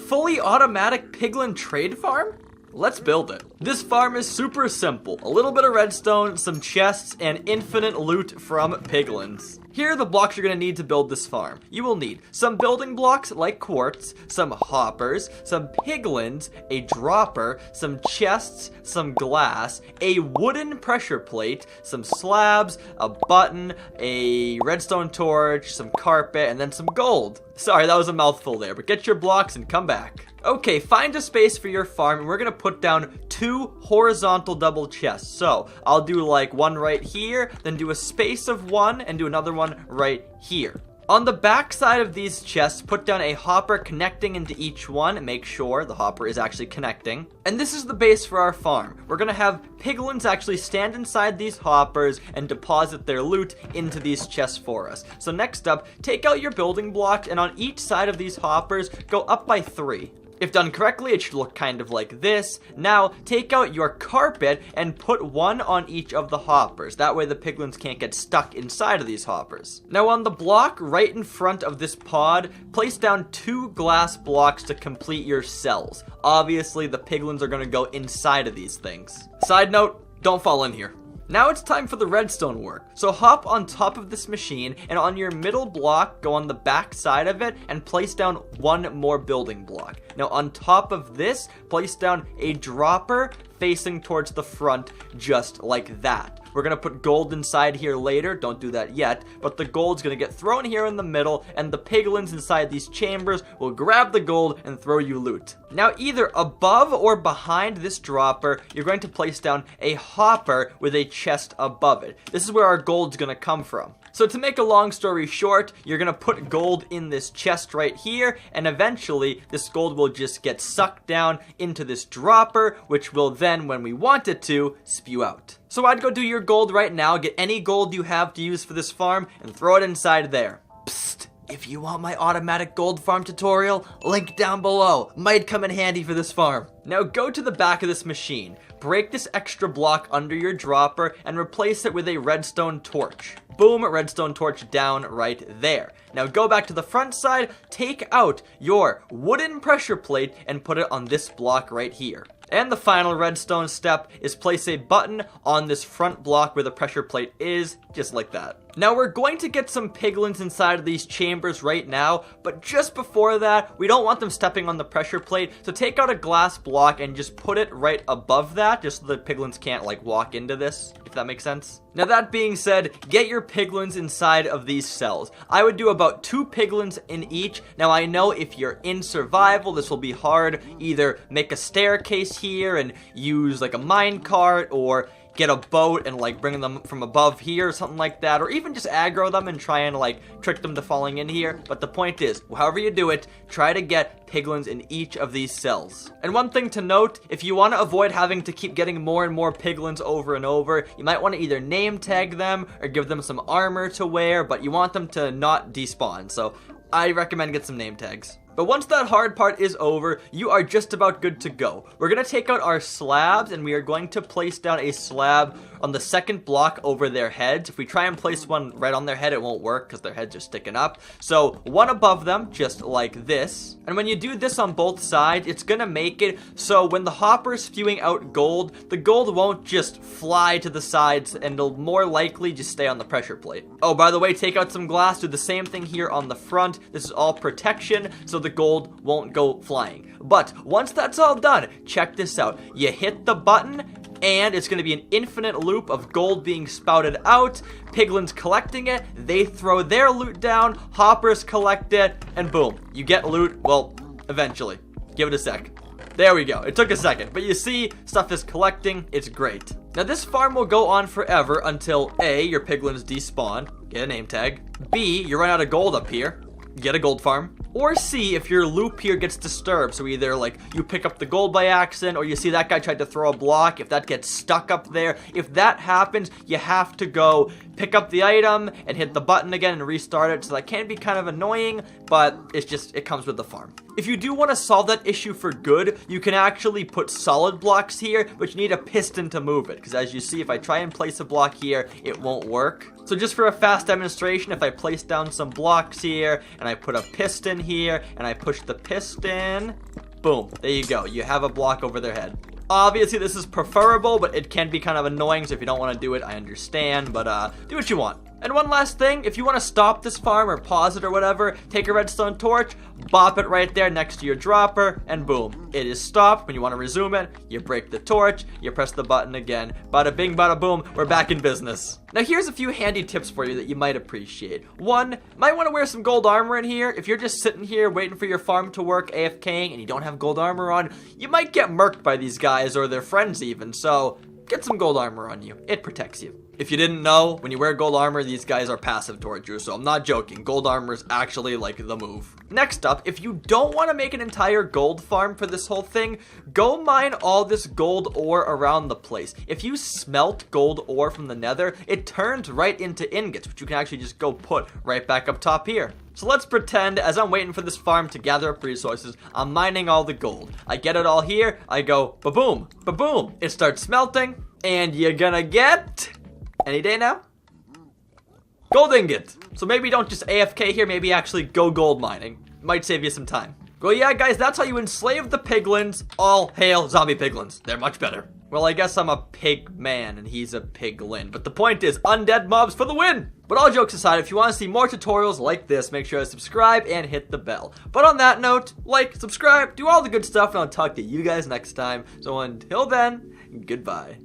fully automatic piglin trade farm? Let's build it. This farm is super simple. A little bit of redstone, some chests, and infinite loot from piglins. Here are the blocks you're going to need to build this farm. You will need some building blocks like quartz, some hoppers, some piglins, a dropper, some chests, some glass, a wooden pressure plate, some slabs, a button, a redstone torch, some carpet, and then some gold. Sorry, that was a mouthful there, but get your blocks and come back. Okay, find a space for your farm, and we're going to put down 2 horizontal double chests. So, I'll do like one right here, then do a space of 1, and do another one right here. On the back side of these chests, put down a hopper connecting into each one, and make sure the hopper is actually connecting. And this is the base for our farm. We're gonna have piglins actually stand inside these hoppers and deposit their loot into these chests for us. So next up, take out your building blocks, and on each side of these hoppers, go up by 3. If done correctly, it should look kind of like this. Now, take out your carpet and put 1 on each of the hoppers. That way the piglins can't get stuck inside of these hoppers. Now, on the block right in front of this pod, place down 2 glass blocks to complete your cells. Obviously, the piglins are going to go inside of these things. Side note, don't fall in here. Now it's time for the redstone work. So hop on top of this machine, and on your middle block, go on the back side of it and place down 1 more building block. Now on top of this, place down a dropper facing towards the front, just like that. We're gonna put gold inside here later, don't do that yet, but the gold's gonna get thrown here in the middle, and the piglins inside these chambers will grab the gold and throw you loot. Now either above or behind this dropper, you're going to place down a hopper with a chest above it. This is where our gold's gonna come from. So to make a long story short, you're gonna put gold in this chest right here, and eventually this gold will just get sucked down into this dropper, which will then, when we want it to, spew out. So I'd go do your gold right now, get any gold you have to use for this farm, and throw it inside there. Psst, if you want my automatic gold farm tutorial, link down below. Might come in handy for this farm. Now go to the back of this machine, break this extra block under your dropper, and replace it with a redstone torch. Boom, redstone torch down right there. Now go back to the front side, take out your wooden pressure plate, and put it on this block right here. And the final redstone step is place a button on this front block where the pressure plate is, just like that. Now we're going to get some piglins inside of these chambers right now, but just before that, we don't want them stepping on the pressure plate, so take out a glass block and just put it right above that, just so the piglins can't like walk into this, if that makes sense. Now that being said, get your piglins inside of these cells. I would do about 2 piglins in each. Now I know if you're in survival, this will be hard. Either make a staircase here and use like a minecart, or get a boat and like bring them from above here or something like that, or even just aggro them and try and like trick them to falling in here. But the point is, however you do it, try to get piglins in each of these cells. And one thing to note, if you want to avoid having to keep getting more and more piglins over and over, you might want to either name tag them or give them some armor to wear, but you want them to not despawn. So I recommend get some name tags. But once that hard part is over, you are just about good to go. We're going to take out our slabs, and we are going to place down a slab on the second block over their heads. If we try and place one right on their head, it won't work because their heads are sticking up. So one above them, just like this. And when you do this on both sides, it's going to make it so when the hopper is spewing out gold, the gold won't just fly to the sides, and it'll more likely just stay on the pressure plate. Oh, by the way, take out some glass, do the same thing here on the front. This is all protection, so the gold won't go flying. But once that's all done, check this out. You hit the button, and it's going to be an infinite loop of gold being spouted out, piglins collecting it, they throw their loot down, hoppers collect it, and boom, you get loot, well, eventually. Give it a sec. There we go. It took a second, but you see, stuff is collecting. It's great. Now this farm will go on forever until A, your piglins despawn, get a name tag, B, you run out of gold up here, get a gold farm, or C, if your loop here gets disturbed, so either like you pick up the gold by accident, or you see that guy tried to throw a block, if that gets stuck up there, if that happens, you have to go pick up the item and hit the button again and restart it. So that can be kind of annoying, but it's just, it comes with the farm. If you do want to solve that issue for good, you can actually put solid blocks here, but you need a piston to move it, because as you see, if I try and place a block here, it won't work. So just for a fast demonstration, if I place down some blocks here, and I put a piston here, and I push the piston, boom, there you go. You have a block over their head. Obviously, this is preferable, but it can be kind of annoying, so if you don't want to do it, I understand, but do what you want. And one last thing, if you want to stop this farm or pause it or whatever, take a redstone torch, bop it right there next to your dropper, and boom, it is stopped. When you want to resume it, you break the torch, you press the button again. Bada bing, bada boom, we're back in business. Now here's a few handy tips for you that you might appreciate. One, might want to wear some gold armor in here. If you're just sitting here waiting for your farm to work AFKing and you don't have gold armor on, you might get murked by these guys or their friends even, so get some gold armor on you. It protects you. If you didn't know, when you wear gold armor, these guys are passive towards you, so I'm not joking. Gold armor is actually like the move. Next up, if you don't want to make an entire gold farm for this whole thing, go mine all this gold ore around the place. If you smelt gold ore from the nether, it turns right into ingots, which you can actually just go put right back up top here. So let's pretend, as I'm waiting for this farm to gather up resources, I'm mining all the gold. I get it all here, I go ba-boom, ba-boom. It starts smelting, and you're gonna get... any day now? Gold ingot. So maybe don't just AFK here, maybe actually go gold mining. Might save you some time. Well, yeah, guys, that's how you enslave the piglins. All hail zombie piglins. They're much better. Well, I guess I'm a pig man and he's a piglin. But the point is, undead mobs for the win. But all jokes aside, if you want to see more tutorials like this, make sure to subscribe and hit the bell. But on that note, like, subscribe, do all the good stuff, and I'll talk to you guys next time. So until then, goodbye.